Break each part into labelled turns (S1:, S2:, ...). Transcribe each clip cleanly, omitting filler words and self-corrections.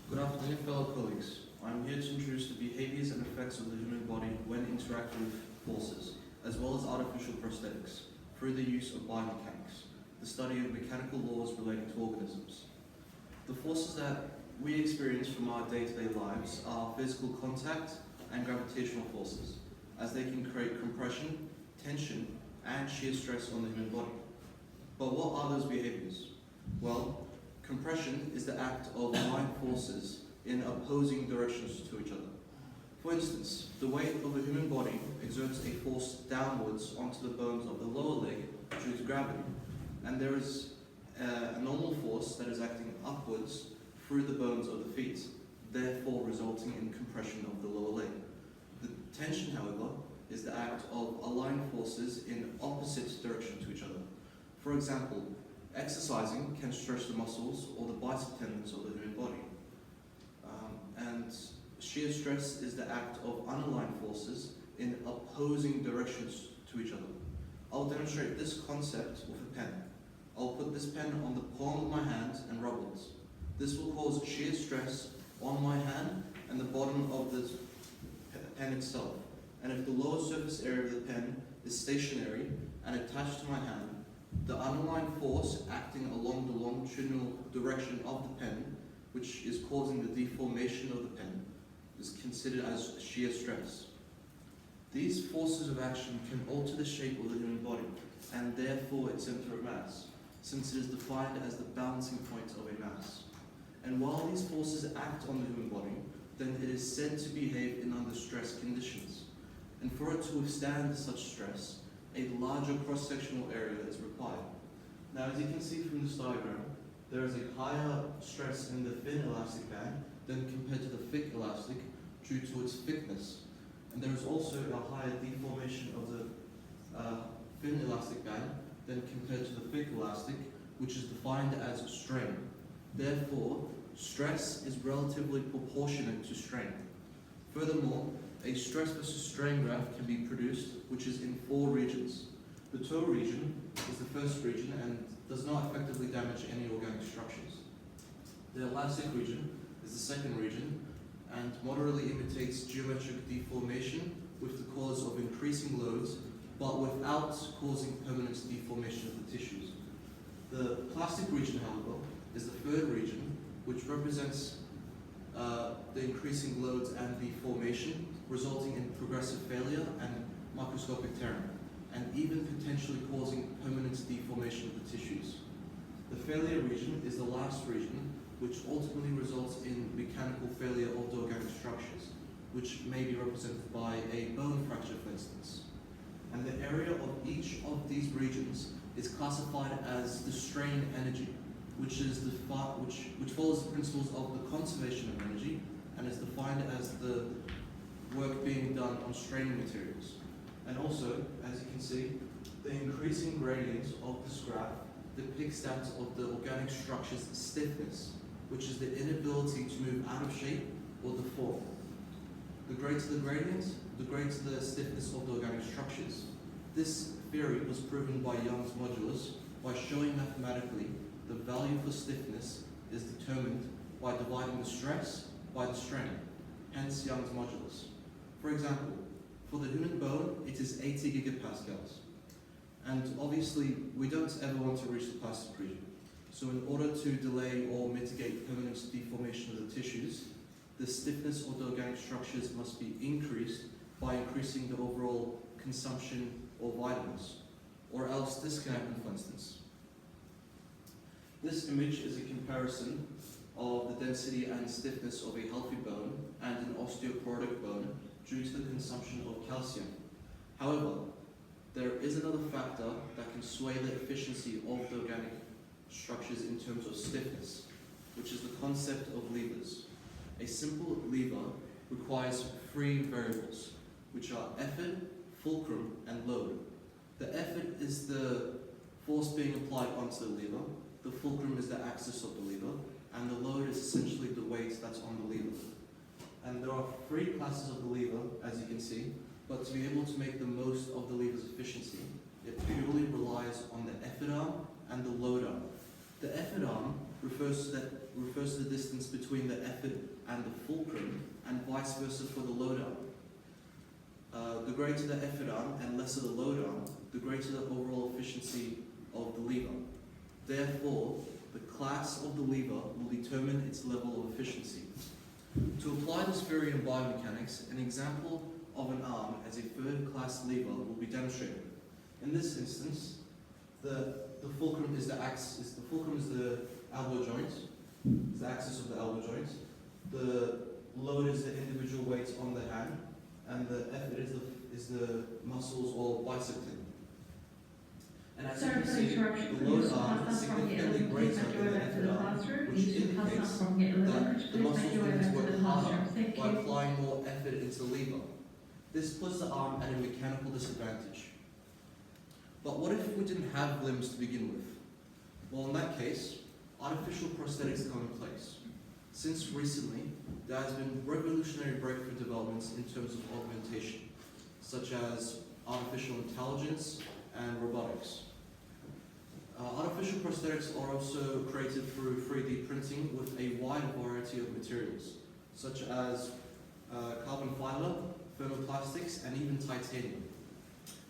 S1: Good afternoon, fellow colleagues. I'm here to introduce the behaviors and effects of the human body when interacting with forces, as well as artificial prosthetics, through the use of biomechanics, the study of mechanical laws relating to organisms. The forces that we experience from our day-to-day lives are physical contact and gravitational forces, as they can create compression, tension, and shear stress on the human body. But what are those behaviors? Well, compression is the act of aligned forces in opposing directions to each other. For instance, the weight of a human body exerts a force downwards onto the bones of the lower leg due to gravity, and there is a normal force that is acting upwards through the bones of the feet, therefore resulting in compression of the lower leg. The tension, however, is the act of aligned forces in opposite direction to each other. For example, exercising can stretch the muscles or the bicep tendons of the human body. And shear stress is the act of unaligned forces in opposing directions to each other. I'll demonstrate this concept with a pen. I'll put this pen on the palm of my hand and rub it. This will cause shear stress on my hand and the bottom of the pen itself. And if the lower surface area of the pen is stationary and attached to my hand, the unaligned force acting along the longitudinal direction of the pen, which is causing the deformation of the pen, is considered as shear stress. These forces of action can alter the shape of the human body, and therefore its center of mass, since it is defined as the balancing point of a mass. And while these forces act on the human body, then it is said to behave in under stress conditions. And for it to withstand such stress, a larger cross-sectional area is required. Now, as you can see from this diagram, there is a higher stress in the thin elastic band than compared to the thick elastic due to its thickness. And there is also a higher deformation of the thin elastic band than compared to the thick elastic, which is defined as strain. Therefore, stress is relatively proportionate to strain. Furthermore, a stress versus strain graph can be produced, which is in 4 regions. The toe region is the first region and does not effectively damage any organic structures. The elastic region is the second region and moderately imitates geometric deformation with the cause of increasing loads, but without causing permanent deformation of the tissues. The plastic region, however, is the third region, which represents the increasing loads and deformation, resulting in progressive failure and microscopic tearing, and even potentially causing permanent deformation of the tissues. The failure region is the last region, which ultimately results in mechanical failure of the organic structures, which may be represented by a bone fracture, for instance. And the area of each of these regions is classified as the strain energy, which follows the principles of the conservation of energy and is defined as the work being done on straining materials. And also, as you can see, the increasing gradient of this graph depicts that of the organic structure's stiffness, which is the inability to move out of shape or deform. The greater the gradient, the greater the stiffness of the organic structures. This theory was proven by Young's modulus by showing mathematically the value for stiffness is determined by dividing the stress by the strain, hence Young's modulus. For example, for the human bone, it is 80 gigapascals. And obviously, we don't ever want to reach the plastic region. So in order to delay or mitigate permanent deformation of the tissues, the stiffness of the organic structures must be increased by increasing the overall consumption of vitamins, or else this can happen, for instance. This image is a comparison of the density and stiffness of a healthy bone and an osteoporotic bone due to the consumption of calcium. However, there is another factor that can sway the efficiency of the organic structures in terms of stiffness, which is the concept of levers. A simple lever requires 3 variables, which are effort, fulcrum, and load. The effort is the force being applied onto the lever, the fulcrum is the axis of the lever, and the load is essentially the weight that's on the lever. And there are 3 classes of the lever, as you can see, but to be able to make the most of the lever's efficiency, it purely relies on the effort arm and the load arm. The effort arm refers to the distance between the effort and the fulcrum, and vice versa for the load arm. The greater the effort arm and lesser the load arm, the greater the overall efficiency of the lever. Therefore, the class of the lever will determine its level of efficiency. To apply this theory in biomechanics, an example of an arm as a third-class lever will be demonstrated. In this instance, the fulcrum is the elbow joint. It's the axis of the elbow joint. The load is the individual weight on the hand, and the effort is the muscles or bicep tendon. And as you can see, the load arm is significantly greater than the effort arm, which indicates that the muscles will need to work harder by applying more effort into the lever. This puts the arm at a mechanical disadvantage. But what if we didn't have limbs to begin with? Well, in that case, artificial prosthetics come in place. Since recently, there has been revolutionary breakthrough developments in terms of augmentation, such as artificial intelligence and robotics. Artificial prosthetics are also created through 3D printing with a wide variety of materials, such as carbon fiber, thermoplastics, and even titanium.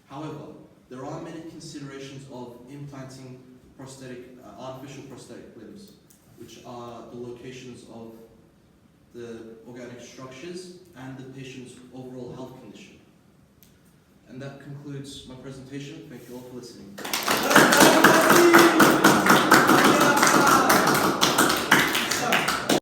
S1: However, there are many considerations of implanting artificial prosthetic limbs, which are the locations of the organic structures and the patient's overall health condition. And that concludes my presentation. Thank you all for listening.